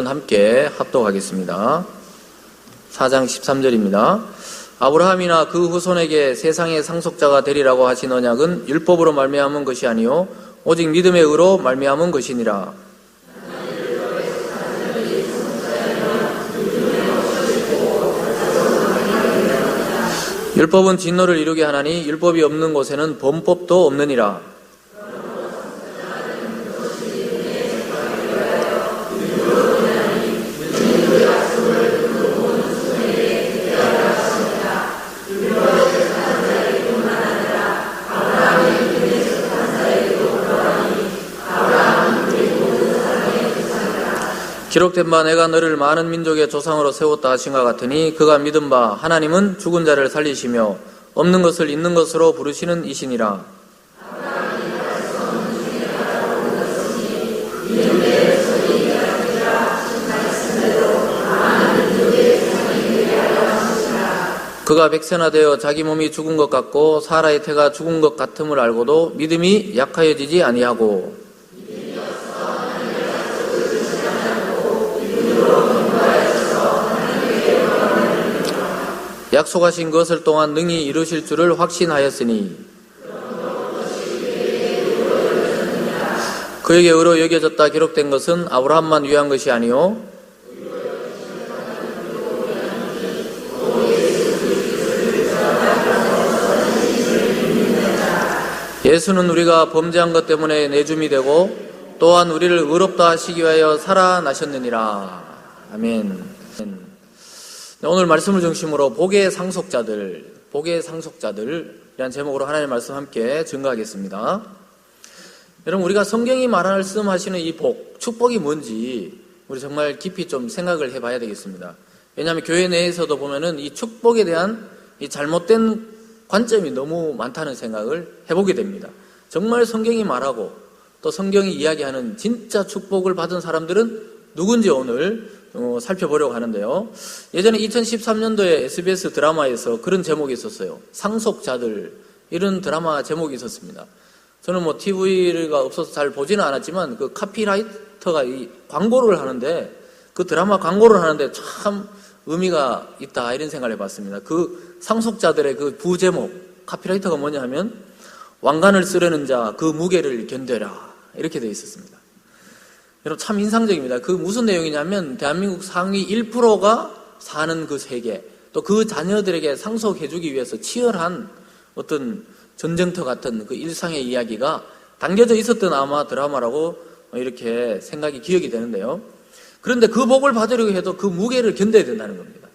함께 합독하겠습니다. 4장 13절입니다. 아브라함이나 그 후손에게 세상의 상속자가 되리라고 하신 언약은 율법으로 말미암은 것이 아니요 오직 믿음의 의로 말미암은 것이니라. 율법은 진노를 이루게 하나니 율법이 없는 곳에는 범법도 없느니라. 기록된 바 내가 너를 많은 민족의 조상으로 세웠다 하신 것 같으니 그가 믿은 바 하나님은 죽은 자를 살리시며 없는 것을 있는 것으로 부르시는 이시니라. 그가 백세나되어 자기 몸이 죽은 것 같고 사라의 태가 죽은 것 같음을 알고도 믿음이 약하여지지 아니하고 약속하신 것을 또한 능히 이루실 줄을 확신하였으니 그에게 의로 여겨졌다 기록된 것은 아브라함만 위한 것이 아니요 예수는 우리가 범죄한 것 때문에 내줌이 되고 또한 우리를 의롭다 하시기 위하여 살아나셨느니라. 아멘. 오늘 말씀을 중심으로 복의 상속자들이라는 제목으로 하나님의 말씀 함께 증거하겠습니다. 여러분, 우리가 성경이 말씀하시는 이 복, 축복이 뭔지 우리 정말 깊이 좀 생각을 해봐야 되겠습니다. 왜냐하면 교회 내에서도 보면은 이 축복에 대한 이 잘못된 관점이 너무 많다는 생각을 해보게 됩니다. 정말 성경이 말하고 또 성경이 이야기하는 진짜 축복을 받은 사람들은 누군지 오늘 살펴보려고 하는데요. 예전에 2013년도에 SBS 드라마에서 그런 제목이 있었어요. 상속자들, 이런 드라마 제목이 있었습니다. 저는 TV가 없어서 잘 보지는 않았지만 그 카피라이터가 이 광고를 하는데 그 드라마 광고를 하는데 참 의미가 있다 이런 생각을 해봤습니다. 그 상속자들의 그 부제목 카피라이터가 뭐냐 하면 왕관을 쓰려는 자 그 무게를 견뎌라 이렇게 되어 있었습니다. 여러분 참 인상적입니다. 그 무슨 내용이냐면 대한민국 상위 1%가 사는 그 세계 또 그 자녀들에게 상속해주기 위해서 치열한 어떤 전쟁터 같은 그 일상의 이야기가 담겨져 있었던 아마 드라마라고 이렇게 생각이 기억이 되는데요. 그런데 그 복을 받으려고 해도 그 무게를 견뎌야 된다는 겁니다.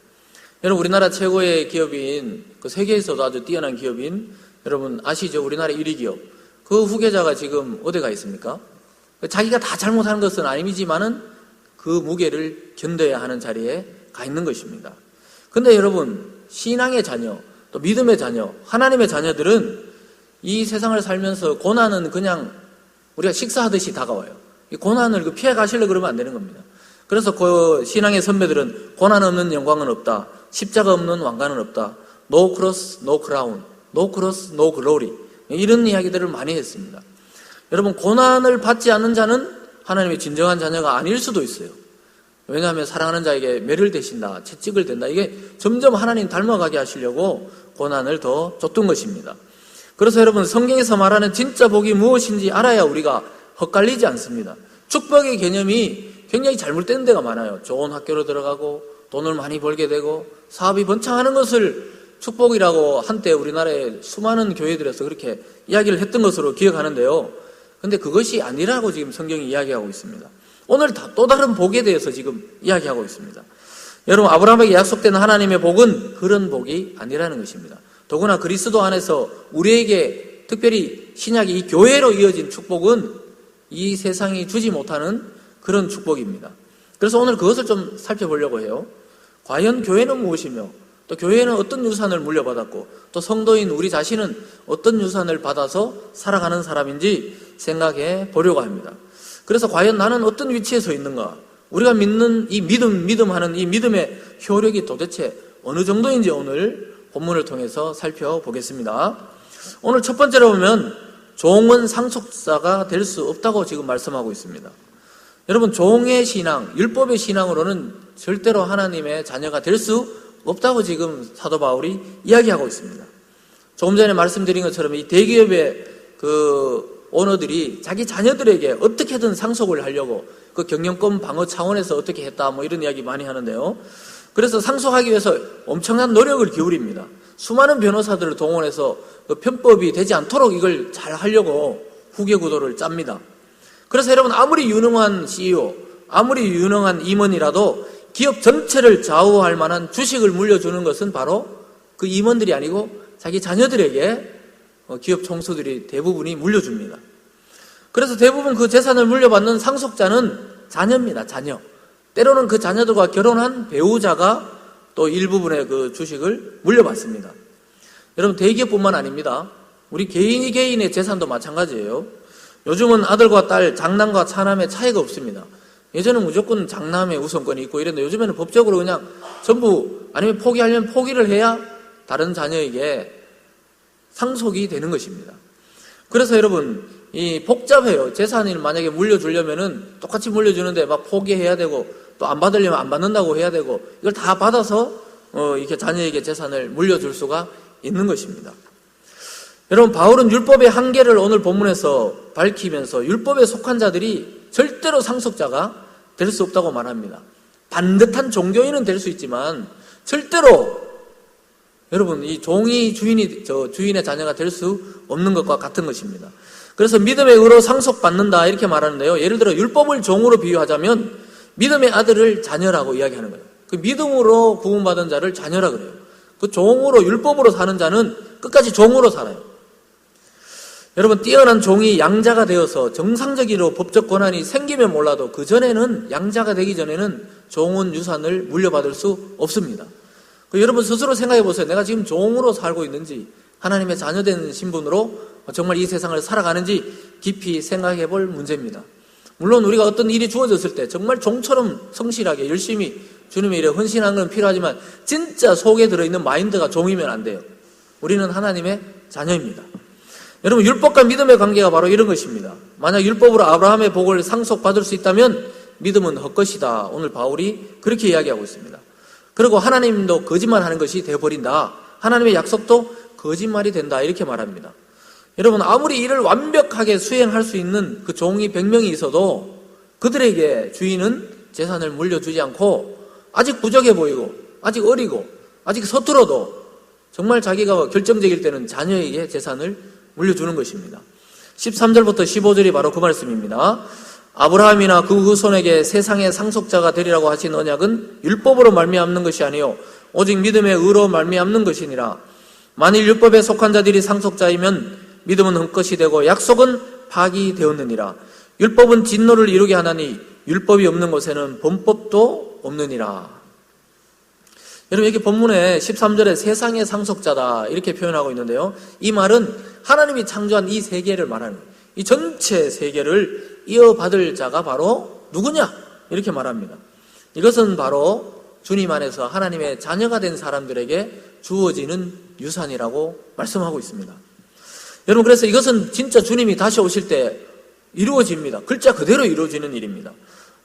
여러분 우리나라 최고의 기업인 그 세계에서도 아주 뛰어난 기업인 여러분 아시죠? 우리나라 1위 기업 그 후계자가 지금 어디가 있습니까? 자기가 다 잘못하는 것은 아니지만은 그 무게를 견뎌야 하는 자리에 가 있는 것입니다. 근데 여러분, 신앙의 자녀, 또 믿음의 자녀, 하나님의 자녀들은 이 세상을 살면서 고난은 그냥 우리가 식사하듯이 다가와요. 이 고난을 피해 가시려고 그러면 안 되는 겁니다. 그래서 그 신앙의 선배들은 고난 없는 영광은 없다. 십자가 없는 왕관은 없다. No cross, no crown. No cross, no glory. 이런 이야기들을 많이 했습니다. 여러분 고난을 받지 않는 자는 하나님의 진정한 자녀가 아닐 수도 있어요. 왜냐하면 사랑하는 자에게 매를 대신다, 채찍을 댄다. 이게 점점 하나님 닮아가게 하시려고 고난을 더 줬던 것입니다. 그래서 여러분 성경에서 말하는 진짜 복이 무엇인지 알아야 우리가 헛갈리지 않습니다. 축복의 개념이 굉장히 잘못된 데가 많아요. 좋은 학교로 들어가고 돈을 많이 벌게 되고 사업이 번창하는 것을 축복이라고 한때 우리나라의 수많은 교회들에서 그렇게 이야기를 했던 것으로 기억하는데요. 근데 그것이 아니라고 지금 성경이 이야기하고 있습니다. 오늘 또 다른 복에 대해서 지금 이야기하고 있습니다. 여러분 아브라함에게 약속된 하나님의 복은 그런 복이 아니라는 것입니다. 더구나 그리스도 안에서 우리에게 특별히 신약이 이 교회로 이어진 축복은 이 세상이 주지 못하는 그런 축복입니다. 그래서 오늘 그것을 좀 살펴보려고 해요. 과연 교회는 무엇이며 또 교회는 어떤 유산을 물려받았고 또 성도인 우리 자신은 어떤 유산을 받아서 살아가는 사람인지 생각해 보려고 합니다. 그래서 과연 나는 어떤 위치에 서 있는가? 우리가 믿는 이 믿음하는 이 믿음의 효력이 도대체 어느 정도인지 오늘 본문을 통해서 살펴보겠습니다. 오늘 첫 번째로 보면 종은 상속자가 될 수 없다고 지금 말씀하고 있습니다. 여러분, 종의 신앙, 율법의 신앙으로는 절대로 하나님의 자녀가 될 수 없다고 지금 사도 바울이 이야기하고 있습니다. 조금 전에 말씀드린 것처럼 이 대기업의 그 오너들이 자기 자녀들에게 어떻게든 상속을 하려고 그 경영권 방어 차원에서 어떻게 했다 뭐 이런 이야기 많이 하는데요. 그래서 상속하기 위해서 엄청난 노력을 기울입니다. 수많은 변호사들을 동원해서 그 편법이 되지 않도록 이걸 잘 하려고 후계 구도를 짭니다. 그래서 여러분, 아무리 유능한 CEO, 아무리 유능한 임원이라도 기업 전체를 좌우할 만한 주식을 물려주는 것은 바로 그 임원들이 아니고 자기 자녀들에게 기업 총수들이 대부분이 물려줍니다. 그래서 대부분 그 재산을 물려받는 상속자는 자녀입니다. 자녀. 때로는 그 자녀들과 결혼한 배우자가 또 일부분의 그 주식을 물려받습니다. 여러분, 대기업뿐만 아닙니다. 우리 개인의 재산도 마찬가지예요. 요즘은 아들과 딸, 장남과 차남의 차이가 없습니다. 예전은 무조건 장남의 우선권이 있고 이랬는데 요즘에는 법적으로 그냥 전부, 아니면 포기하려면 포기를 해야 다른 자녀에게 상속이 되는 것입니다. 그래서 여러분, 이 복잡해요. 재산을 만약에 물려주려면은 똑같이 물려주는데 막 포기해야 되고 또 안 받으려면 안 받는다고 해야 되고 이걸 다 받아서 이렇게 자녀에게 재산을 물려줄 수가 있는 것입니다. 여러분, 바울은 율법의 한계를 오늘 본문에서 밝히면서 율법에 속한 자들이 절대로 상속자가 될 수 없다고 말합니다. 반듯한 종교인은 될 수 있지만 절대로 여러분, 이 종이 주인의 자녀가 될 수 없는 것과 같은 것입니다. 그래서 믿음의 의로 상속받는다 이렇게 말하는데요. 예를 들어 율법을 종으로 비유하자면 믿음의 아들을 자녀라고 이야기하는 거예요. 그 믿음으로 구원받은 자를 자녀라 그래요. 그 종으로, 율법으로 사는 자는 끝까지 종으로 살아요. 여러분, 뛰어난 종이 양자가 되어서 정상적으로 법적 권한이 생기면 몰라도 그 전에는, 양자가 되기 전에는 종은 유산을 물려받을 수 없습니다. 여러분 스스로 생각해 보세요. 내가 지금 종으로 살고 있는지, 하나님의 자녀된 신분으로 정말 이 세상을 살아가는지 깊이 생각해 볼 문제입니다. 물론 우리가 어떤 일이 주어졌을 때 정말 종처럼 성실하게 열심히 주님의 일에 헌신하는 건 필요하지만 진짜 속에 들어있는 마인드가 종이면 안 돼요. 우리는 하나님의 자녀입니다. 여러분, 율법과 믿음의 관계가 바로 이런 것입니다. 만약 율법으로 아브라함의 복을 상속받을 수 있다면 믿음은 헛것이다. 오늘 바울이 그렇게 이야기하고 있습니다. 그리고 하나님도 거짓말하는 것이 되어버린다. 하나님의 약속도 거짓말이 된다. 이렇게 말합니다. 여러분, 아무리 이를 완벽하게 수행할 수 있는 그 종이 100명이 있어도 그들에게 주인은 재산을 물려주지 않고 아직 부족해 보이고 아직 어리고 아직 서툴어도 정말 자기가 결정적일 때는 자녀에게 재산을 물려주는 것입니다. 13절부터 15절이 바로 그 말씀입니다. 아브라함이나 그 후손에게 세상의 상속자가 되리라고 하신 언약은 율법으로 말미암는 것이 아니요 오직 믿음의 의로 말미암는 것이니라. 만일 율법에 속한 자들이 상속자이면 믿음은 헛것이 되고 약속은 파기되었느니라. 율법은 진노를 이루게 하나니 율법이 없는 곳에는 범법도 없느니라. 여러분, 여기 본문에 13절에 세상의 상속자다 이렇게 표현하고 있는데요. 이 말은 하나님이 창조한 이 세계를 말하는 거예요. 이 전체 세계를 이어받을 자가 바로 누구냐? 이렇게 말합니다. 이것은 바로 주님 안에서 하나님의 자녀가 된 사람들에게 주어지는 유산이라고 말씀하고 있습니다. 여러분, 그래서 이것은 진짜 주님이 다시 오실 때 이루어집니다. 글자 그대로 이루어지는 일입니다.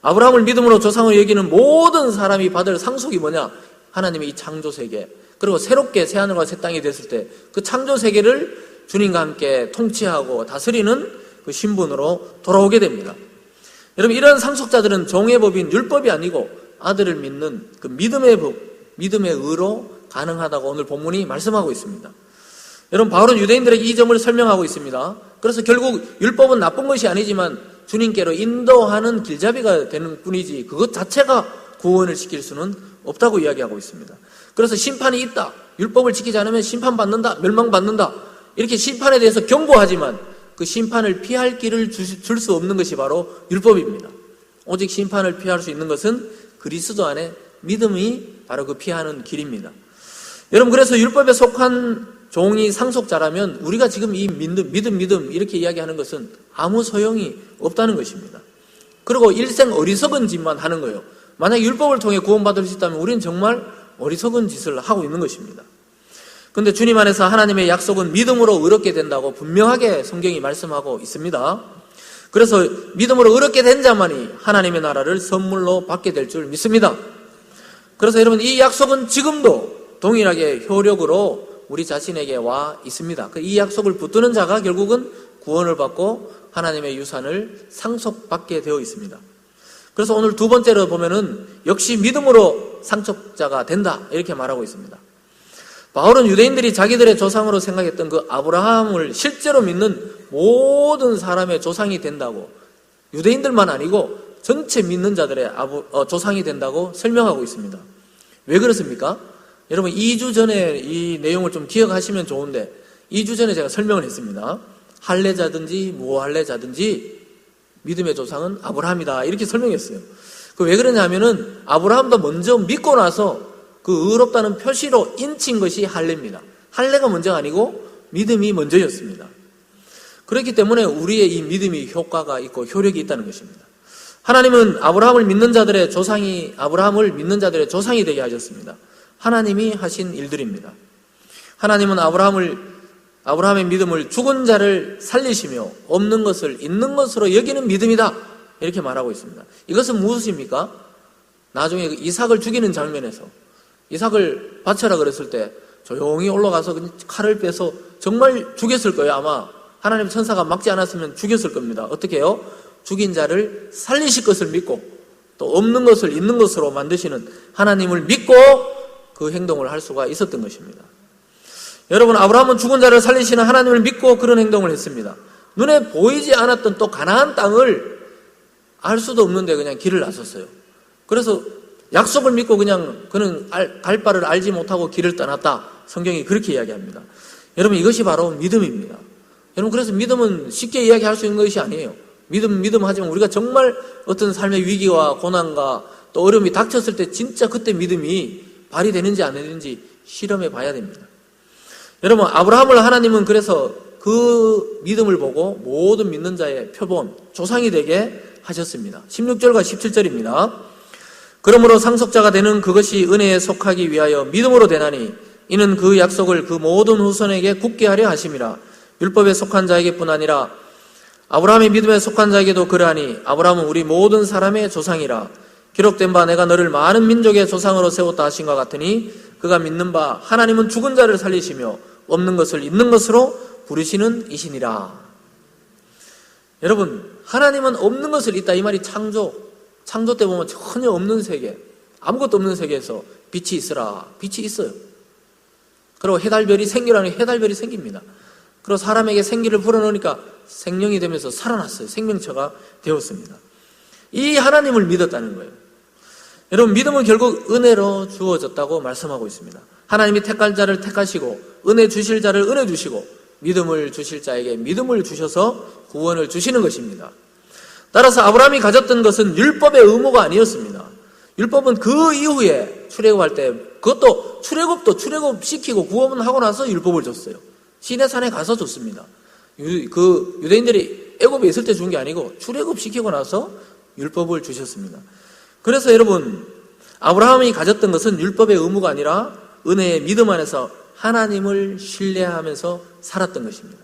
아브라함을 믿음으로 조상으로 여기는 모든 사람이 받을 상속이 뭐냐? 하나님의 이 창조 세계, 그리고 새롭게 새하늘과 새 땅이 됐을 때 그 창조 세계를 주님과 함께 통치하고 다스리는 그 신분으로 돌아오게 됩니다. 여러분, 이런 상속자들은 종의 법인 율법이 아니고 아들을 믿는 그 믿음의 법, 믿음의 의로 가능하다고 오늘 본문이 말씀하고 있습니다. 여러분, 바울은 유대인들에게 이 점을 설명하고 있습니다. 그래서 결국 율법은 나쁜 것이 아니지만 주님께로 인도하는 길잡이가 되는 뿐이지 그것 자체가 구원을 시킬 수는 없다고 이야기하고 있습니다. 그래서 심판이 있다. 율법을 지키지 않으면 심판받는다. 멸망받는다. 이렇게 심판에 대해서 경고하지만 그 심판을 피할 길을 줄 수 없는 것이 바로 율법입니다. 오직 심판을 피할 수 있는 것은 그리스도 안에 믿음이 바로 그 피하는 길입니다. 여러분, 그래서 율법에 속한 종이 상속자라면 우리가 지금 이 믿음 이렇게 이야기하는 것은 아무 소용이 없다는 것입니다. 그리고 일생 어리석은 짓만 하는 거예요. 만약 율법을 통해 구원받을 수 있다면 우리는 정말 어리석은 짓을 하고 있는 것입니다. 그런데 주님 안에서 하나님의 약속은 믿음으로 의롭게 된다고 분명하게 성경이 말씀하고 있습니다. 그래서 믿음으로 의롭게 된 자만이 하나님의 나라를 선물로 받게 될 줄 믿습니다. 그래서 여러분, 이 약속은 지금도 동일하게 효력으로 우리 자신에게 와 있습니다. 이 약속을 붙드는 자가 결국은 구원을 받고 하나님의 유산을 상속받게 되어 있습니다. 그래서 오늘 두 번째로 보면은 역시 믿음으로 상속자가 된다 이렇게 말하고 있습니다. 바울은 유대인들이 자기들의 조상으로 생각했던 그 아브라함을 실제로 믿는 모든 사람의 조상이 된다고, 유대인들만 아니고 전체 믿는 자들의 조상이 된다고 설명하고 있습니다. 왜 그렇습니까? 여러분, 2주 전에 이 내용을 좀 기억하시면 좋은데, 2주 전에 제가 설명을 했습니다. 할례자든지 무할례자든지 믿음의 조상은 아브라함이다 이렇게 설명했어요. 왜 그러냐면은 아브라함도 먼저 믿고 나서 그 의롭다는 표시로 인친 것이 할례입니다. 할례가 먼저가 아니고 믿음이 먼저였습니다. 그렇기 때문에 우리의 이 믿음이 효과가 있고 효력이 있다는 것입니다. 하나님은 아브라함을 믿는 자들의 조상이 되게 하셨습니다. 하나님이 하신 일들입니다. 하나님은 아브라함의 믿음을 죽은 자를 살리시며 없는 것을 있는 것으로 여기는 믿음이다 이렇게 말하고 있습니다. 이것은 무엇입니까? 나중에 이삭을 죽이는 장면에서 이삭을 바쳐라 그랬을 때 조용히 올라가서 칼을 빼서 정말 죽였을 거예요. 아마 하나님 천사가 막지 않았으면 죽였을 겁니다. 어떻게 해요? 죽인 자를 살리실 것을 믿고 또 없는 것을 있는 것으로 만드시는 하나님을 믿고 그 행동을 할 수가 있었던 것입니다. 여러분, 아브라함은 죽은 자를 살리시는 하나님을 믿고 그런 행동을 했습니다. 눈에 보이지 않았던 또 가나안 땅을 알 수도 없는데 그냥 길을 나섰어요. 그래서 약속을 믿고 그냥 그는 갈 바를 알지 못하고 길을 떠났다. 성경이 그렇게 이야기합니다. 여러분, 이것이 바로 믿음입니다. 여러분, 그래서 믿음은 쉽게 이야기할 수 있는 것이 아니에요. 믿음 하지만 우리가 정말 어떤 삶의 위기와 고난과 또 어려움이 닥쳤을 때 진짜 그때 믿음이 발휘되는지 안 되는지 실험해 봐야 됩니다. 여러분, 아브라함을 하나님은 그래서 그 믿음을 보고 모든 믿는 자의 표본, 조상이 되게 하셨습니다. 16절과 17절입니다. 그러므로 상속자가 되는 그것이 은혜에 속하기 위하여 믿음으로 되나니 이는 그 약속을 그 모든 후손에게 굳게 하려 하심이라. 율법에 속한 자에게뿐 아니라 아브라함의 믿음에 속한 자에게도 그러하니 아브라함은 우리 모든 사람의 조상이라. 기록된 바 내가 너를 많은 민족의 조상으로 세웠다 하신 것 같으니 그가 믿는 바 하나님은 죽은 자를 살리시며 없는 것을 있는 것으로 부르시는 이시니라. 여러분, 하나님은 없는 것을 있다 이 말이 창조 때 보면 전혀 없는 세계, 아무것도 없는 세계에서 빛이 있으라. 빛이 있어요. 그리고 해달별이 생기라니 해달별이 생깁니다. 그리고 사람에게 생기를 불어넣으니까 생명이 되면서 살아났어요. 생명체가 되었습니다. 이 하나님을 믿었다는 거예요. 여러분, 믿음은 결국 은혜로 주어졌다고 말씀하고 있습니다. 하나님이 택할 자를 택하시고 은혜 주실 자를 은혜 주시고 믿음을 주실 자에게 믿음을 주셔서 구원을 주시는 것입니다. 따라서 아브라함이 가졌던 것은 율법의 의무가 아니었습니다. 율법은 그 이후에 출애굽할 때 그것도 출애굽시키고 구원하고 나서 율법을 줬어요. 시내산에 가서 줬습니다. 그 유대인들이 애굽에 있을 때 준 게 아니고 출애굽시키고 나서 율법을 주셨습니다. 그래서 여러분, 아브라함이 가졌던 것은 율법의 의무가 아니라 은혜의 믿음 안에서 하나님을 신뢰하면서 살았던 것입니다.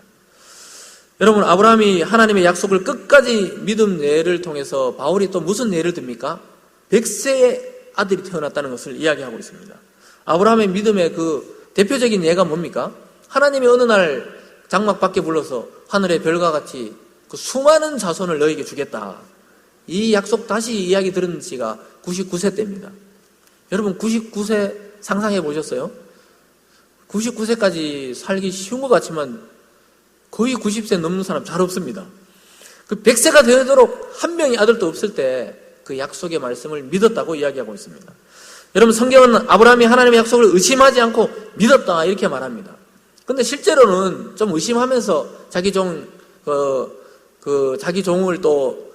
여러분, 아브라함이 하나님의 약속을 끝까지 믿음 예를 통해서 바울이 또 무슨 예를 듭니까? 100세의 아들이 태어났다는 것을 이야기하고 있습니다. 아브라함의 믿음의 그 대표적인 예가 뭡니까? 하나님이 어느 날 장막 밖에 불러서 하늘의 별과 같이 그 수많은 자손을 너에게 주겠다. 이 약속 다시 이야기 들은 지가 99세 때입니다. 여러분, 99세 상상해 보셨어요? 99세까지 살기 쉬운 것 같지만 거의 90세 넘는 사람 잘 없습니다. 그 100세가 되도록 한 명의 아들도 없을 때 그 약속의 말씀을 믿었다고 이야기하고 있습니다. 여러분, 성경은 아브라함이 하나님의 약속을 의심하지 않고 믿었다 이렇게 말합니다. 근데 실제로는 좀 의심하면서 자기 종을 또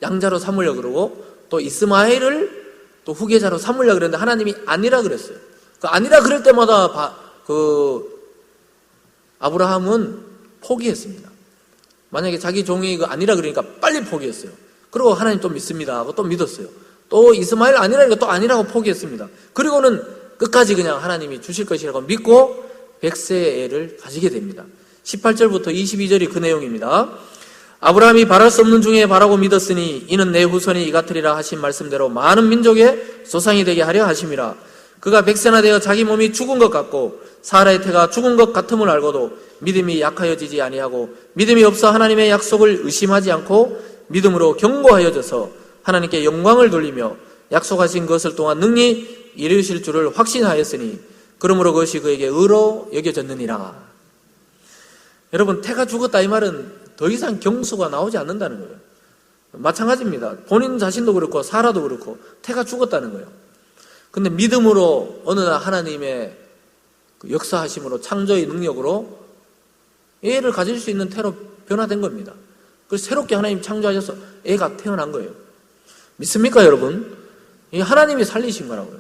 양자로 삼으려고 그러고 또 이스마엘을 또 후계자로 삼으려고 그랬는데 하나님이 아니라 그랬어요. 그 아니라 그럴 때마다 아브라함은 포기했습니다. 만약에 자기 종이 그 아니라 그러니까 빨리 포기했어요. 그리고 하나님 또 믿습니다 하고 또 믿었어요. 또 이스마엘 아니라니까 또 아니라고 포기했습니다. 그리고는 끝까지 그냥 하나님이 주실 것이라고 믿고 100세의 애를 가지게 됩니다. 18절부터 22절이 그 내용입니다. 아브라함이 바랄 수 없는 중에 바라고 믿었으니 이는 내 후손이 이 같으리라 하신 말씀대로 많은 민족의 조상이 되게 하려 하심이라. 그가 백세나 되어 자기 몸이 죽은 것 같고 사라의 태가 죽은 것 같음을 알고도 믿음이 약하여지지 아니하고 믿음이 없어 하나님의 약속을 의심하지 않고 믿음으로 견고하여져서 하나님께 영광을 돌리며 약속하신 것을 또한 능히 이루실 줄을 확신하였으니 그러므로 그것이 그에게 의로 여겨졌느니라. 여러분, 태가 죽었다 이 말은 더 이상 경수가 나오지 않는다는 거예요. 마찬가지입니다. 본인 자신도 그렇고 사라도 그렇고 태가 죽었다는 거예요. 근데 믿음으로 어느 날 하나님의 그 역사하심으로 창조의 능력으로 애를 가질 수 있는 태로 변화된 겁니다. 그래서 새롭게 하나님 창조하셔서 애가 태어난 거예요. 믿습니까, 여러분? 이 하나님이 살리신 거라고요.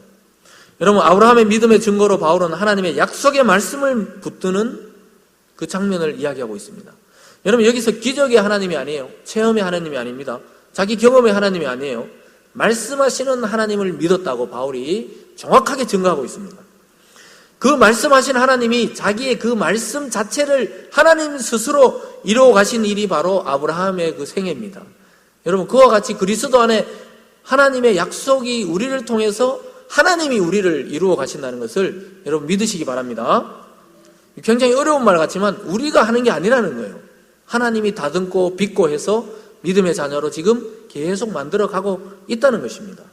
여러분, 아브라함의 믿음의 증거로 바울은 하나님의 약속의 말씀을 붙드는 그 장면을 이야기하고 있습니다. 여러분, 여기서 기적의 하나님이 아니에요. 체험의 하나님이 아닙니다. 자기 경험의 하나님이 아니에요. 말씀하시는 하나님을 믿었다고 바울이 정확하게 증거하고 있습니다. 그 말씀하신 하나님이 자기의 그 말씀 자체를 하나님 스스로 이루어 가신 일이 바로 아브라함의 그 생애입니다. 여러분, 그와 같이 그리스도 안에 하나님의 약속이 우리를 통해서 하나님이 우리를 이루어 가신다는 것을 여러분 믿으시기 바랍니다. 굉장히 어려운 말 같지만 우리가 하는 게 아니라는 거예요. 하나님이 다듬고 빚고 해서 믿음의 자녀로 지금 계속 만들어가고 있다는 것입니다.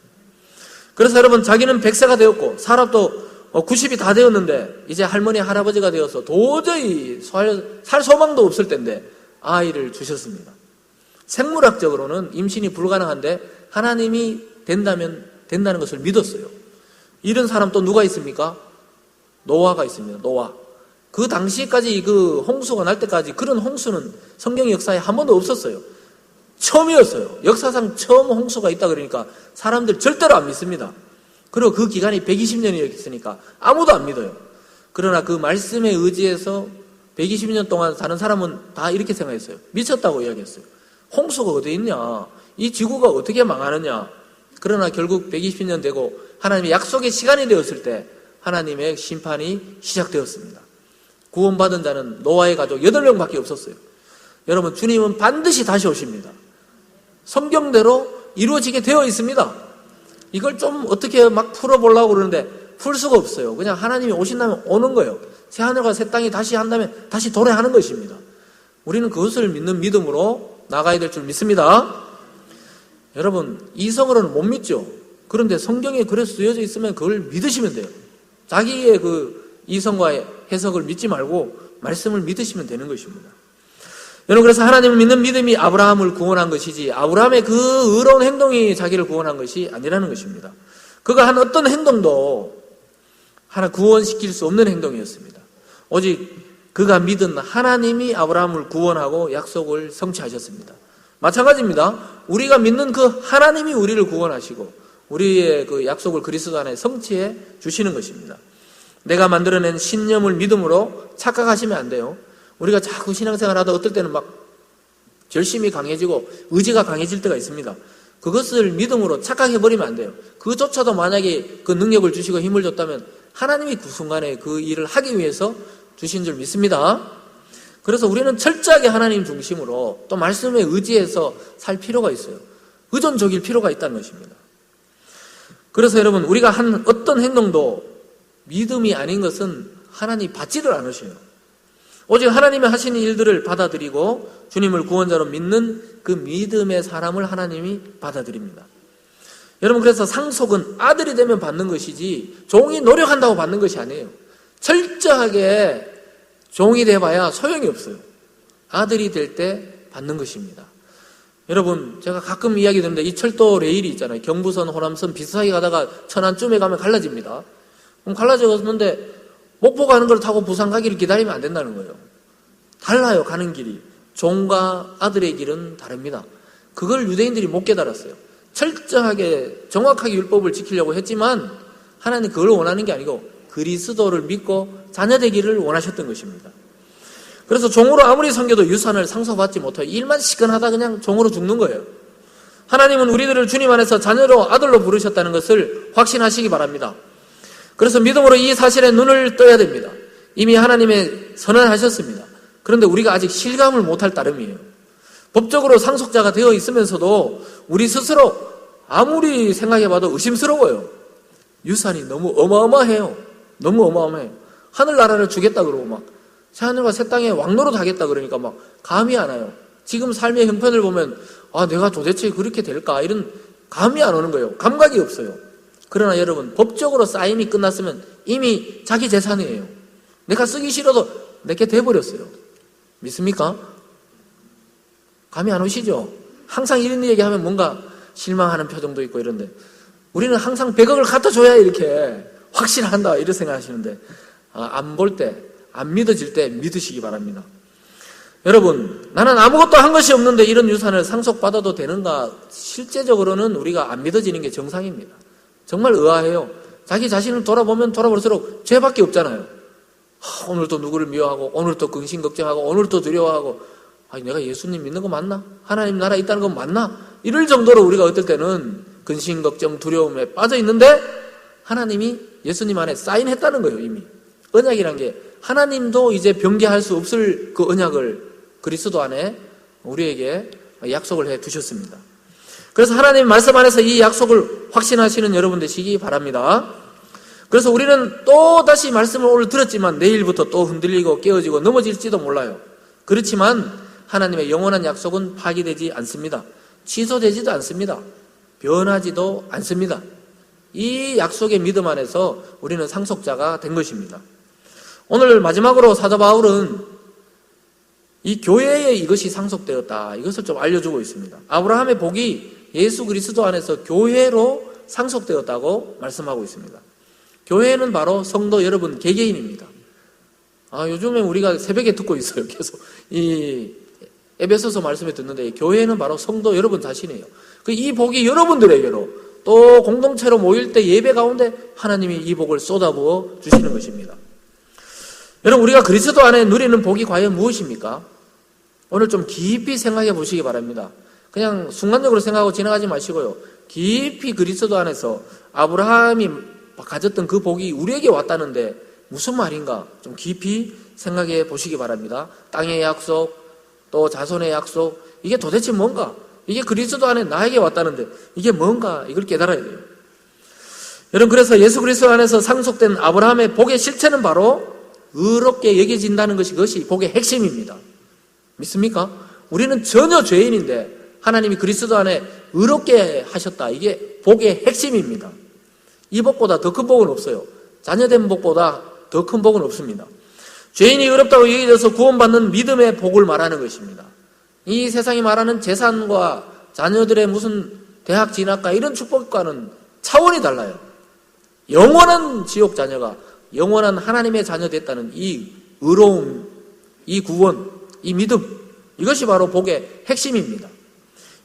그래서 여러분, 자기는 100세가 되었고 사람도 90이 다 되었는데 이제 할머니 할아버지가 되어서 도저히 살 소망도 없을 텐데 아이를 주셨습니다. 생물학적으로는 임신이 불가능한데 하나님이 된다면 된다는 것을 믿었어요. 이런 사람 또 누가 있습니까? 노아가 있습니다. 노아. 그 당시까지 그 홍수가 날 때까지 그런 홍수는 성경 역사에 한 번도 없었어요. 처음이었어요. 역사상 처음 홍수가 있다 그러니까 사람들 절대로 안 믿습니다. 그리고 그 기간이 120년이었으니까 아무도 안 믿어요. 그러나 그 말씀에 의지해서 120년 동안 사는 사람은 다 이렇게 생각했어요. 미쳤다고 이야기했어요. 홍수가 어디 있냐? 이 지구가 어떻게 망하느냐? 그러나 결국 120년 되고 하나님의 약속의 시간이 되었을 때 하나님의 심판이 시작되었습니다. 구원받은 자는 노아의 가족 8명밖에 없었어요. 여러분, 주님은 반드시 다시 오십니다. 성경대로 이루어지게 되어 있습니다. 이걸 좀 어떻게 막 풀어보려고 그러는데 풀 수가 없어요. 그냥 하나님이 오신다면 오는 거예요. 새하늘과 새 땅이 다시 한다면 다시 도래하는 것입니다. 우리는 그것을 믿는 믿음으로 나가야 될 줄 믿습니다. 여러분, 이성으로는 못 믿죠. 그런데 성경에 그래서 쓰여져 있으면 그걸 믿으시면 돼요. 자기의 그 이성과 해석을 믿지 말고 말씀을 믿으시면 되는 것입니다. 여러분, 그래서 하나님을 믿는 믿음이 아브라함을 구원한 것이지 아브라함의 그 의로운 행동이 자기를 구원한 것이 아니라는 것입니다. 그가 한 어떤 행동도 하나 구원시킬 수 없는 행동이었습니다. 오직 그가 믿은 하나님이 아브라함을 구원하고 약속을 성취하셨습니다. 마찬가지입니다. 우리가 믿는 그 하나님이 우리를 구원하시고 우리의 그 약속을 그리스도 안에 성취해 주시는 것입니다. 내가 만들어낸 신념을 믿음으로 착각하시면 안 돼요. 우리가 자꾸 신앙생활 하다 어떨 때는 막 결심이 강해지고 의지가 강해질 때가 있습니다. 그것을 믿음으로 착각해버리면 안 돼요. 그조차도 만약에 그 능력을 주시고 힘을 줬다면 하나님이 그 순간에 그 일을 하기 위해서 주신 줄 믿습니다. 그래서 우리는 철저하게 하나님 중심으로 또 말씀에 의지해서 살 필요가 있어요. 의존적일 필요가 있다는 것입니다. 그래서 여러분, 우리가 한 어떤 행동도 믿음이 아닌 것은 하나님이 받지를 않으셔요. 오직 하나님이 하시는 일들을 받아들이고 주님을 구원자로 믿는 그 믿음의 사람을 하나님이 받아들입니다. 여러분, 그래서 상속은 아들이 되면 받는 것이지 종이 노력한다고 받는 것이 아니에요. 철저하게 종이 돼봐야 소용이 없어요. 아들이 될 때 받는 것입니다. 여러분, 제가 가끔 이야기 듣는데 이 철도 레일이 있잖아요. 경부선, 호남선 비슷하게 가다가 천안쯤에 가면 갈라집니다. 그럼 갈라졌는데 목포 가는 걸 타고 부산 가기를 기다리면 안 된다는 거예요. 달라요, 가는 길이. 종과 아들의 길은 다릅니다. 그걸 유대인들이 못 깨달았어요. 철저하게 정확하게 율법을 지키려고 했지만 하나님 그걸 원하는 게 아니고 그리스도를 믿고 자녀되기를 원하셨던 것입니다. 그래서 종으로 아무리 섬겨도 유산을 상속받지 못해요. 일만 시큰하다 그냥 종으로 죽는 거예요. 하나님은 우리들을 주님 안에서 자녀로 아들로 부르셨다는 것을 확신하시기 바랍니다. 그래서 믿음으로 이 사실에 눈을 떠야 됩니다. 이미 하나님의 선언하셨습니다. 그런데 우리가 아직 실감을 못할 따름이에요. 법적으로 상속자가 되어 있으면서도 우리 스스로 아무리 생각해봐도 의심스러워요. 유산이 너무 어마어마해요. 너무 어마어마해요. 하늘나라를 주겠다 그러고 막 새하늘과 새 땅에 왕노릇 하겠다 그러니까 막 감이 안 와요. 지금 삶의 형편을 보면 내가 도대체 그렇게 될까 이런 감이 안 오는 거예요. 감각이 없어요. 그러나 여러분, 법적으로 사인이 끝났으면 이미 자기 재산이에요. 내가 쓰기 싫어도 내게 돼버렸어요. 믿습니까? 감이 안 오시죠? 항상 이런 얘기하면 뭔가 실망하는 표정도 있고 이런데 우리는 항상 100억을 갖다 줘야 이렇게 확신한다 이렇게 생각하시는데 안 볼 때, 안 믿어질 때 믿으시기 바랍니다. 여러분, 나는 아무것도 한 것이 없는데 이런 유산을 상속받아도 되는가? 실제적으로는 우리가 안 믿어지는 게 정상입니다. 정말 의아해요. 자기 자신을 돌아보면 돌아볼수록 죄밖에 없잖아요. 오늘 또 누구를 미워하고 오늘 또 근심 걱정하고 오늘 또 두려워하고 내가 예수님 믿는 거 맞나? 하나님 나라 있다는 건 맞나? 이럴 정도로 우리가 어떨 때는 근심 걱정 두려움에 빠져 있는데 하나님이 예수님 안에 사인했다는 거예요. 이미 언약이란 게 하나님도 이제 변개할 수 없을 그 언약을 그리스도 안에 우리에게 약속을 해 두셨습니다. 그래서 하나님 말씀 안에서 이 약속을 확신하시는 여러분 되시기 바랍니다. 그래서 우리는 또 다시 말씀을 오늘 들었지만 내일부터 또 흔들리고 깨어지고 넘어질지도 몰라요. 그렇지만 하나님의 영원한 약속은 파기되지 않습니다. 취소되지도 않습니다. 변하지도 않습니다. 이 약속의 믿음 안에서 우리는 상속자가 된 것입니다. 오늘 마지막으로 사도 바울은 이 교회에 이것이 상속되었다, 이것을 좀 알려주고 있습니다. 아브라함의 복이 예수 그리스도 안에서 교회로 상속되었다고 말씀하고 있습니다. 교회는 바로 성도 여러분 개개인입니다. 요즘에 우리가 새벽에 듣고 있어요. 계속 이 에베소서 말씀에 듣는데 교회는 바로 성도 여러분 자신이에요. 이 복이 여러분들에게로 또 공동체로 모일 때 예배 가운데 하나님이 이 복을 쏟아부어 주시는 것입니다. 여러분, 우리가 그리스도 안에 누리는 복이 과연 무엇입니까? 오늘 좀 깊이 생각해 보시기 바랍니다. 그냥 순간적으로 생각하고 지나가지 마시고요. 깊이 그리스도 안에서 아브라함이 가졌던 그 복이 우리에게 왔다는데 무슨 말인가? 좀 깊이 생각해 보시기 바랍니다. 땅의 약속, 또 자손의 약속, 이게 도대체 뭔가? 이게 그리스도 안에 나에게 왔다는데 이게 뭔가? 이걸 깨달아야 돼요. 여러분, 그래서 예수 그리스도 안에서 상속된 아브라함의 복의 실체는 바로 의롭게 여겨진다는 것이 그것이 복의 핵심입니다. 믿습니까? 우리는 전혀 죄인인데 하나님이 그리스도 안에 의롭게 하셨다. 이게 복의 핵심입니다. 이 복보다 더 큰 복은 없어요. 자녀된 복보다 더 큰 복은 없습니다. 죄인이 의롭다고 여겨져서 구원받는 믿음의 복을 말하는 것입니다. 이 세상이 말하는 재산과 자녀들의 무슨 대학 진학과 이런 축복과는 차원이 달라요. 영원한 지옥 자녀가 영원한 하나님의 자녀 됐다는 이 의로움, 이 구원, 이 믿음, 이것이 바로 복의 핵심입니다.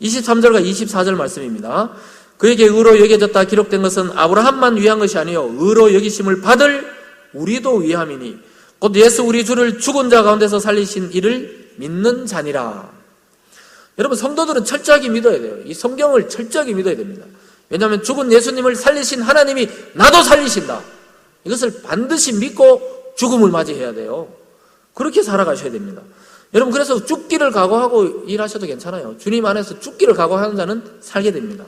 23절과 24절 말씀입니다. 그에게 의로 여겨졌다 기록된 것은 아브라함만 위한 것이 아니요 의로 여기심을 받을 우리도 위함이니 곧 예수 우리 주를 죽은 자 가운데서 살리신 이를 믿는 자니라. 여러분, 성도들은 철저하게 믿어야 돼요. 이 성경을 철저하게 믿어야 됩니다. 왜냐하면 죽은 예수님을 살리신 하나님이 나도 살리신다. 이것을 반드시 믿고 죽음을 맞이해야 돼요. 그렇게 살아가셔야 됩니다. 여러분, 그래서 죽기를 각오하고 일하셔도 괜찮아요. 주님 안에서 죽기를 각오하는 자는 살게 됩니다.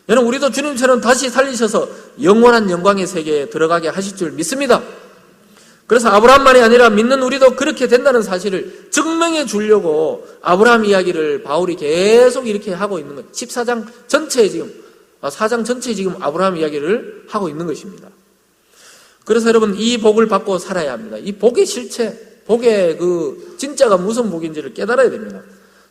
여러분, 우리도 주님처럼 다시 살리셔서 영원한 영광의 세계에 들어가게 하실 줄 믿습니다. 그래서 아브라함만이 아니라 믿는 우리도 그렇게 된다는 사실을 증명해 주려고 아브라함 이야기를 바울이 계속 이렇게 하고 있는 거예요. 14장 전체에 지금 4장 전체에 지금 아브라함 이야기를 하고 있는 것입니다. 그래서 여러분, 이 복을 받고 살아야 합니다. 이 복의 실체, 복의 그 진짜가 무슨 복인지를 깨달아야 됩니다.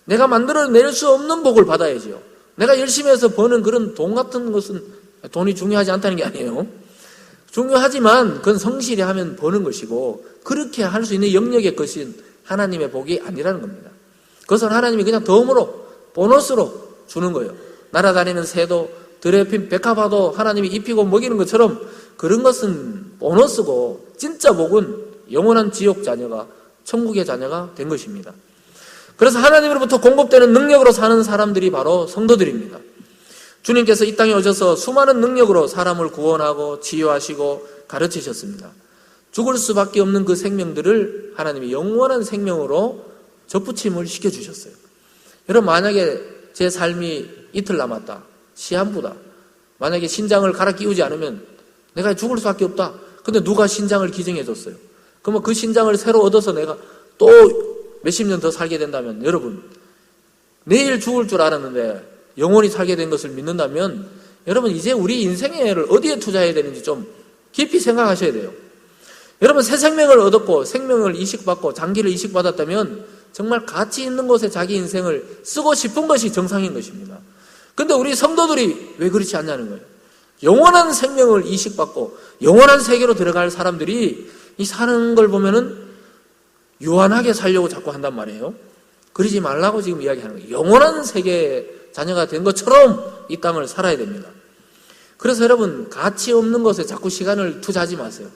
내가 만들어낼 수 없는 복을 받아야지요. 내가 열심히 해서 버는 그런 돈 같은 것은 돈이 중요하지 않다는 게 아니에요. 중요하지만 그건 성실히 하면 버는 것이고 그렇게 할 수 있는 영역의 것인 하나님의 복이 아니라는 겁니다. 그것은 하나님이 그냥 덤으로 보너스로 주는 거예요. 날아다니는 새도 들에 핀 백합화도 하나님이 입히고 먹이는 것처럼 그런 것은 보너스고 진짜 복은 영원한 지옥 자녀가 천국의 자녀가 된 것입니다. 그래서 하나님으로부터 공급되는 능력으로 사는 사람들이 바로 성도들입니다. 주님께서 이 땅에 오셔서 수많은 능력으로 사람을 구원하고 치유하시고 가르치셨습니다. 죽을 수밖에 없는 그 생명들을 하나님이 영원한 생명으로 접붙임을 시켜주셨어요. 여러분, 만약에 제 삶이 이틀 남았다, 시한부다, 만약에 신장을 갈아 끼우지 않으면 내가 죽을 수밖에 없다. 근데 누가 신장을 기증해 줬어요. 그러면 그 신장을 새로 얻어서 내가 또 몇십 년 더 살게 된다면, 여러분, 내일 죽을 줄 알았는데 영원히 살게 된 것을 믿는다면, 여러분, 이제 우리 인생을 어디에 투자해야 되는지 좀 깊이 생각하셔야 돼요. 여러분, 새 생명을 얻었고 생명을 이식받고 장기를 이식받았다면 정말 가치 있는 곳에 자기 인생을 쓰고 싶은 것이 정상인 것입니다. 근데 우리 성도들이 왜 그렇지 않냐는 거예요. 영원한 생명을 이식받고 영원한 세계로 들어갈 사람들이 이 사는 걸 보면은 유한하게 살려고 자꾸 한단 말이에요. 그러지 말라고 지금 이야기하는 거예요. 영원한 세계의 자녀가 된 것처럼 이 땅을 살아야 됩니다. 그래서 여러분, 가치 없는 것에 자꾸 시간을 투자하지 마세요.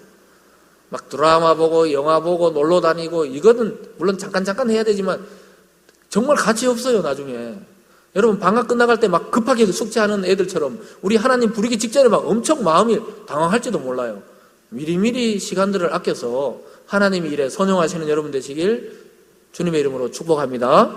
막 드라마 보고 영화 보고 놀러 다니고, 이거는 물론 잠깐 해야 되지만 정말 가치 없어요. 나중에 여러분, 방학 끝나갈 때 막 급하게 숙제하는 애들처럼 우리 하나님 부르기 직전에 막 엄청 마음이 당황할지도 몰라요. 미리미리 시간들을 아껴서 하나님이 일에 선용하시는 여러분 되시길 주님의 이름으로 축복합니다.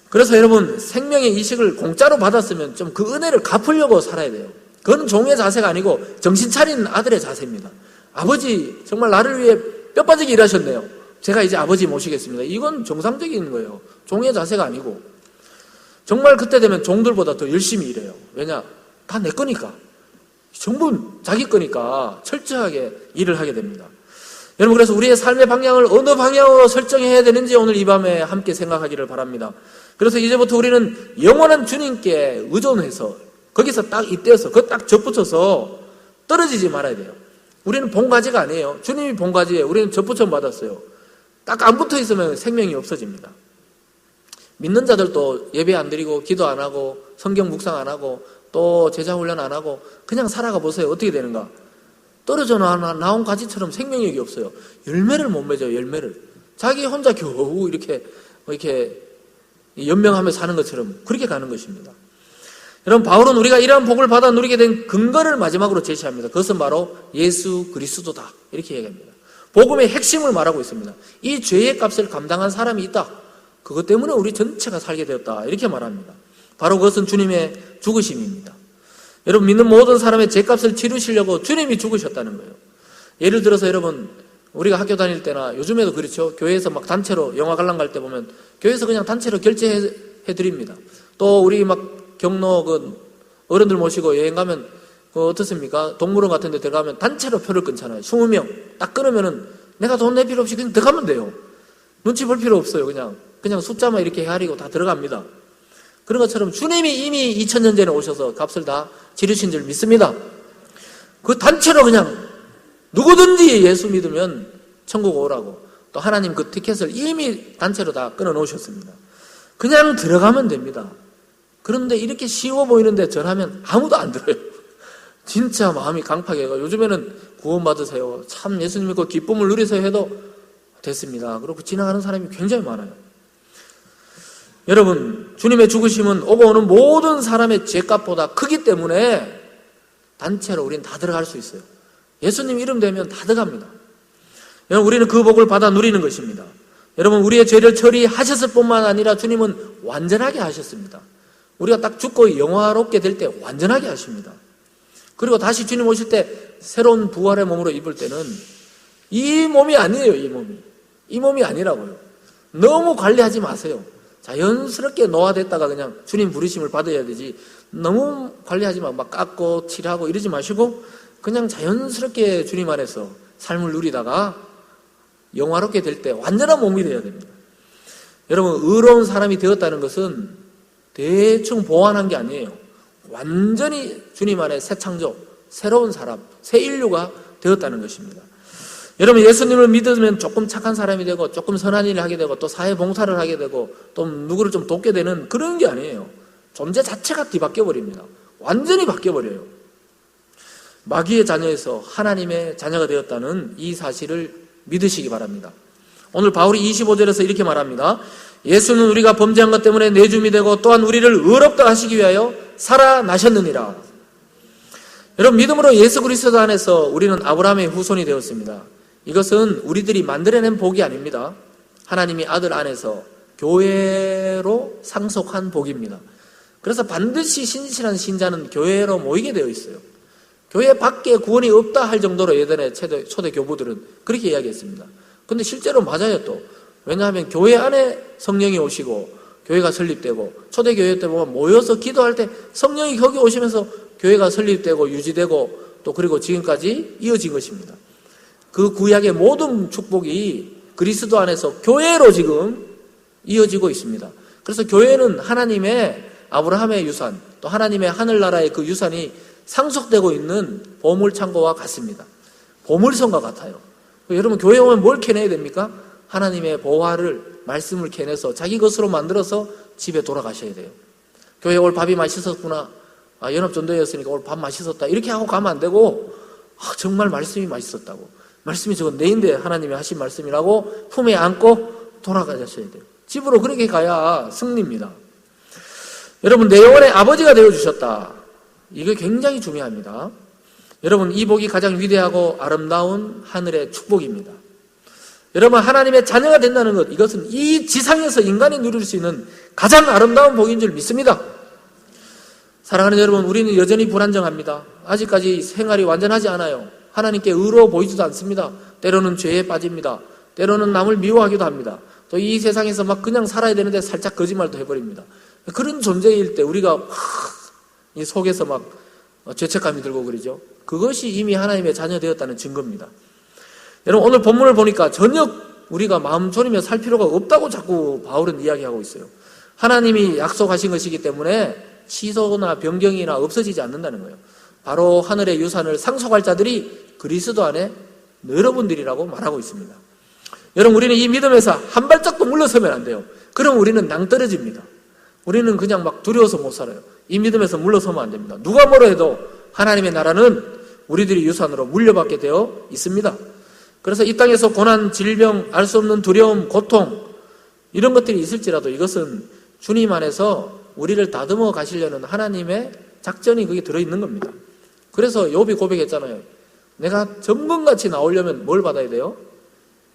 그래서 여러분, 생명의 이식을 공짜로 받았으면 좀 그 은혜를 갚으려고 살아야 돼요. 그건 종의 자세가 아니고 정신 차린 아들의 자세입니다. 아버지 정말 나를 위해 뼈 빠지게 일하셨네요. 제가 이제 아버지 모시겠습니다. 이건 정상적인 거예요. 종의 자세가 아니고 정말 그때 되면 종들보다 더 열심히 일해요. 왜냐? 다 내 거니까. 전부 자기 거니까 철저하게 일을 하게 됩니다. 여러분, 그래서 우리의 삶의 방향을 어느 방향으로 설정해야 되는지 오늘 이 밤에 함께 생각하기를 바랍니다. 그래서 이제부터 우리는 영원한 주님께 의존해서 거기서 딱 잇대어서 그거 딱 접붙여서 떨어지지 말아야 돼요. 우리는 본가지가 아니에요. 주님이 본가지예요. 우리는 접붙여 받았어요. 딱 안 붙어 있으면 생명이 없어집니다. 믿는 자들도 예배 안 드리고 기도 안 하고 성경 묵상 안 하고 또 제자 훈련 안 하고 그냥 살아가 보세요. 어떻게 되는가? 떨어져 나온 가지처럼 생명력이 없어요. 열매를 못 맺어요. 열매를. 자기 혼자 겨우 이렇게 연명하며 사는 것처럼 그렇게 가는 것입니다. 여러분, 바울은 우리가 이러한 복을 받아 누리게 된 근거를 마지막으로 제시합니다. 그것은 바로 예수 그리스도다, 이렇게 얘기합니다. 복음의 핵심을 말하고 있습니다. 이 죄의 값을 감당한 사람이 있다. 그것 때문에 우리 전체가 살게 되었다, 이렇게 말합니다. 바로 그것은 주님의 죽으심입니다. 여러분, 믿는 모든 사람의 죄값을 치르시려고 주님이 죽으셨다는 거예요. 예를 들어서 여러분, 우리가 학교 다닐 때나 요즘에도 그렇죠. 교회에서 막 단체로 영화 관람 갈 때 보면 교회에서 그냥 단체로 결제해 드립니다. 또 우리 막 경로 어른들 모시고 여행 가면 어떻습니까? 동물원 같은 데 들어가면 단체로 표를 끊잖아요. 20명 딱 끊으면은 내가 돈 낼 필요 없이 그냥 들어가면 돼요. 눈치 볼 필요 없어요. 그냥 숫자만 이렇게 헤아리고 다 들어갑니다. 그런 것처럼 주님이 이미 2000년 전에 오셔서 값을 다 치르신 줄 믿습니다. 그 단체로 그냥 누구든지 예수 믿으면 천국 오라고, 또 하나님 그 티켓을 이미 단체로 다 끊어 놓으셨습니다. 그냥 들어가면 됩니다. 그런데 이렇게 쉬워 보이는데 전하면 아무도 안 들어요. 진짜 마음이 강팍해요. 요즘에는 구원받으세요, 참 예수님 믿고 기쁨을 누리세요 해도 됐습니다. 그리고 지나가는 사람이 굉장히 많아요. 여러분, 주님의 죽으심은 오고 오는 모든 사람의 죄값보다 크기 때문에 단체로 우리는 다 들어갈 수 있어요. 예수님 이름 되면 다 들어갑니다. 여러분, 우리는 그 복을 받아 누리는 것입니다. 여러분, 우리의 죄를 처리하셨을 뿐만 아니라 주님은 완전하게 하셨습니다. 우리가 딱 죽고 영화롭게 될 때 완전하게 하십니다. 그리고 다시 주님 오실 때 새로운 부활의 몸으로 입을 때는 이 몸이 아니에요. 이 몸이 아니라고요. 너무 관리하지 마세요. 자연스럽게 노화됐다가 그냥 주님 부르심을 받아야 되지, 너무 관리하지 막 깎고 칠하고 이러지 마시고 그냥 자연스럽게 주님 안에서 삶을 누리다가 영화롭게 될 때 완전한 몸이 되어야 됩니다. 여러분, 의로운 사람이 되었다는 것은 대충 보완한 게 아니에요. 완전히 주님 안에 새 창조, 새로운 사람, 새 인류가 되었다는 것입니다. 여러분, 예수님을 믿으면 조금 착한 사람이 되고 조금 선한 일을 하게 되고 또 사회봉사를 하게 되고 또 누구를 좀 돕게 되는 그런 게 아니에요. 존재 자체가 뒤바뀌어 버립니다. 완전히 바뀌어 버려요. 마귀의 자녀에서 하나님의 자녀가 되었다는 이 사실을 믿으시기 바랍니다. 오늘 바울이 25절에서 이렇게 말합니다. 예수는 우리가 범죄한 것 때문에 내줌이 되고 또한 우리를 의롭다 하시기 위하여 살아나셨느니라. 여러분, 믿음으로 예수 그리스도 안에서 우리는 아브라함의 후손이 되었습니다. 이것은 우리들이 만들어낸 복이 아닙니다. 하나님이 아들 안에서 교회로 상속한 복입니다. 그래서 반드시 신실한 신자는 교회로 모이게 되어 있어요. 교회 밖에 구원이 없다 할 정도로 예전에 초대 교부들은 그렇게 이야기했습니다. 근데 실제로 맞아요 또. 왜냐하면 교회 안에 성령이 오시고 교회가 설립되고 초대교회 때 보면 모여서 기도할 때 성령이 거기 오시면서 교회가 설립되고 유지되고 또 그리고 지금까지 이어진 것입니다. 그 구약의 모든 축복이 그리스도 안에서 교회로 지금 이어지고 있습니다. 그래서 교회는 하나님의 아브라함의 유산 또 하나님의 하늘나라의 그 유산이 상속되고 있는 보물창고와 같습니다. 보물선과 같아요. 여러분 교회 오면 뭘 캐내야 됩니까? 하나님의 보화를 말씀을 캐내서 자기 것으로 만들어서 집에 돌아가셔야 돼요. 교회 오늘 밥이 맛있었구나. 연합전도였으니까 오늘 밥 맛있었다. 이렇게 하고 가면 안 되고 정말 말씀이 맛있었다고. 말씀이 저건 내인데 하나님이 하신 말씀이라고 품에 안고 돌아가셔야 돼요. 집으로 그렇게 가야 승리입니다. 여러분 내 영혼의 아버지가 되어주셨다. 이게 굉장히 중요합니다. 여러분 이 복이 가장 위대하고 아름다운 하늘의 축복입니다. 여러분 하나님의 자녀가 된다는 것 이것은 이 지상에서 인간이 누릴 수 있는 가장 아름다운 복인 줄 믿습니다. 사랑하는 여러분 우리는 여전히 불안정합니다. 아직까지 생활이 완전하지 않아요. 하나님께 의로워 보이지도 않습니다. 때로는 죄에 빠집니다. 때로는 남을 미워하기도 합니다. 또 이 세상에서 막 그냥 살아야 되는데 살짝 거짓말도 해버립니다. 그런 존재일 때 우리가 이 속에서 막 죄책감이 들고 그러죠. 그것이 이미 하나님의 자녀 되었다는 증거입니다. 여러분 오늘 본문을 보니까 전혀 우리가 마음 졸이며 살 필요가 없다고 자꾸 바울은 이야기하고 있어요. 하나님이 약속하신 것이기 때문에 취소나 변경이나 없어지지 않는다는 거예요. 바로 하늘의 유산을 상속할 자들이 그리스도 안에 여러분들이라고 말하고 있습니다. 여러분 우리는 이 믿음에서 한 발짝도 물러서면 안 돼요. 그럼 우리는 낭떠러집니다. 우리는 그냥 막 두려워서 못 살아요. 이 믿음에서 물러서면 안 됩니다. 누가 뭐라 해도 하나님의 나라는 우리들이 유산으로 물려받게 되어 있습니다. 그래서 이 땅에서 고난, 질병, 알 수 없는 두려움, 고통 이런 것들이 있을지라도 이것은 주님 안에서 우리를 다듬어 가시려는 하나님의 작전이 그게 들어있는 겁니다. 그래서 욥이 고백했잖아요. 내가 정금같이 나오려면 뭘 받아야 돼요?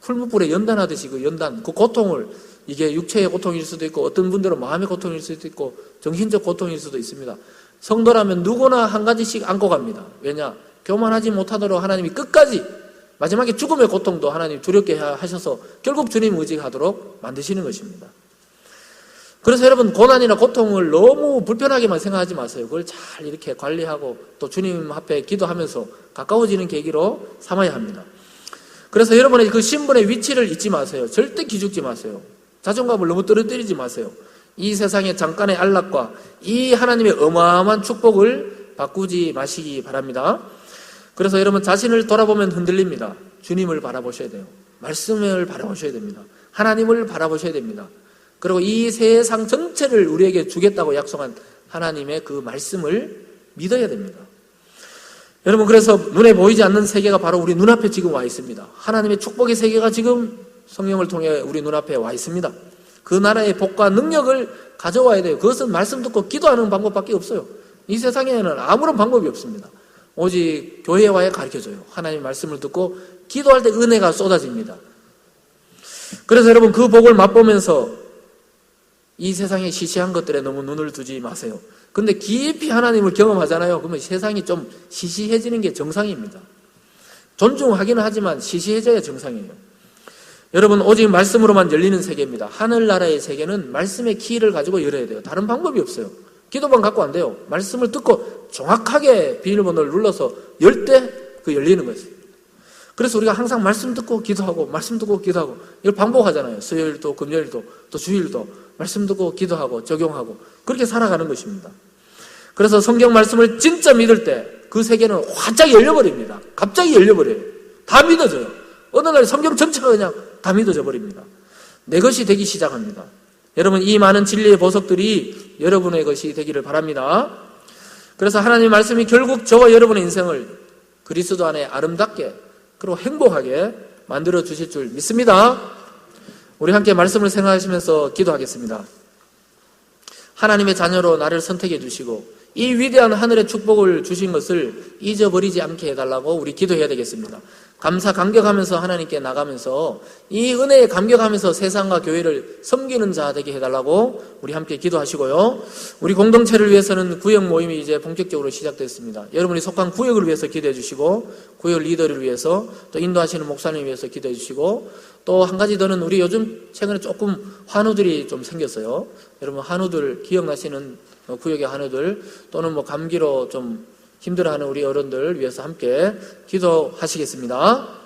풀무불에 연단하듯이 그 연단, 그 고통을 이게 육체의 고통일 수도 있고 어떤 분들은 마음의 고통일 수도 있고 정신적 고통일 수도 있습니다. 성도라면 누구나 한 가지씩 안고 갑니다. 왜냐? 교만하지 못하도록 하나님이 끝까지 마지막에 죽음의 고통도 하나님 두렵게 하셔서 결국 주님 의지하도록 만드시는 것입니다. 그래서 여러분 고난이나 고통을 너무 불편하게만 생각하지 마세요. 그걸 잘 이렇게 관리하고 또 주님 앞에 기도하면서 가까워지는 계기로 삼아야 합니다. 그래서 여러분의 그 신분의 위치를 잊지 마세요. 절대 기죽지 마세요. 자존감을 너무 떨어뜨리지 마세요. 이 세상의 잠깐의 안락과 이 하나님의 어마어마한 축복을 바꾸지 마시기 바랍니다. 그래서 여러분 자신을 돌아보면 흔들립니다. 주님을 바라보셔야 돼요. 말씀을 바라보셔야 됩니다. 하나님을 바라보셔야 됩니다. 그리고 이 세상 전체를 우리에게 주겠다고 약속한 하나님의 그 말씀을 믿어야 됩니다. 여러분 그래서 눈에 보이지 않는 세계가 바로 우리 눈앞에 지금 와 있습니다. 하나님의 축복의 세계가 지금 성령을 통해 우리 눈앞에 와 있습니다. 그 나라의 복과 능력을 가져와야 돼요. 그것은 말씀 듣고 기도하는 방법밖에 없어요. 이 세상에는 아무런 방법이 없습니다. 오직 교회에 와야 가르쳐줘요. 하나님의 말씀을 듣고 기도할 때 은혜가 쏟아집니다. 그래서 여러분 그 복을 맛보면서 이 세상의 시시한 것들에 너무 눈을 두지 마세요. 근데 깊이 하나님을 경험하잖아요. 그러면 세상이 좀 시시해지는 게 정상입니다. 존중하기는 하지만 시시해져야 정상이에요. 여러분 오직 말씀으로만 열리는 세계입니다. 하늘나라의 세계는 말씀의 키를 가지고 열어야 돼요. 다른 방법이 없어요. 기도만 갖고 안 돼요. 말씀을 듣고 정확하게 비밀번호를 눌러서 열 때 그 열리는 거예요. 그래서 우리가 항상 말씀 듣고 기도하고 말씀 듣고 기도하고 이걸 반복하잖아요. 수요일도 금요일도 또 주일도 말씀 듣고 기도하고 적용하고 그렇게 살아가는 것입니다. 그래서 성경 말씀을 진짜 믿을 때 그 세계는 활짝 열려버립니다. 갑자기 열려버려요. 다 믿어져요. 어느 날 성경 전체가 그냥 다 믿어져 버립니다. 내 것이 되기 시작합니다. 여러분 이 많은 진리의 보석들이 여러분의 것이 되기를 바랍니다. 그래서 하나님의 말씀이 결국 저와 여러분의 인생을 그리스도 안에 아름답게 그리고 행복하게 만들어 주실 줄 믿습니다. 우리 함께 말씀을 생각하시면서 기도하겠습니다. 하나님의 자녀로 나를 선택해 주시고 이 위대한 하늘의 축복을 주신 것을 잊어버리지 않게 해달라고 우리 기도해야 되겠습니다. 감사 감격하면서 하나님께 나가면서 이 은혜에 감격하면서 세상과 교회를 섬기는 자 되게 해달라고 우리 함께 기도하시고요. 우리 공동체를 위해서는 구역 모임이 이제 본격적으로 시작됐습니다. 여러분이 속한 구역을 위해서 기도해 주시고, 구역 리더를 위해서, 또 인도하시는 목사님을 위해서 기도해 주시고, 또 한 가지 더는 우리 요즘 최근에 조금 환우들이 좀 생겼어요. 여러분 환우들 기억나시는 구역의 환우들, 또는 감기로 좀 힘들어하는 우리 어른들 위해서 함께 기도하시겠습니다.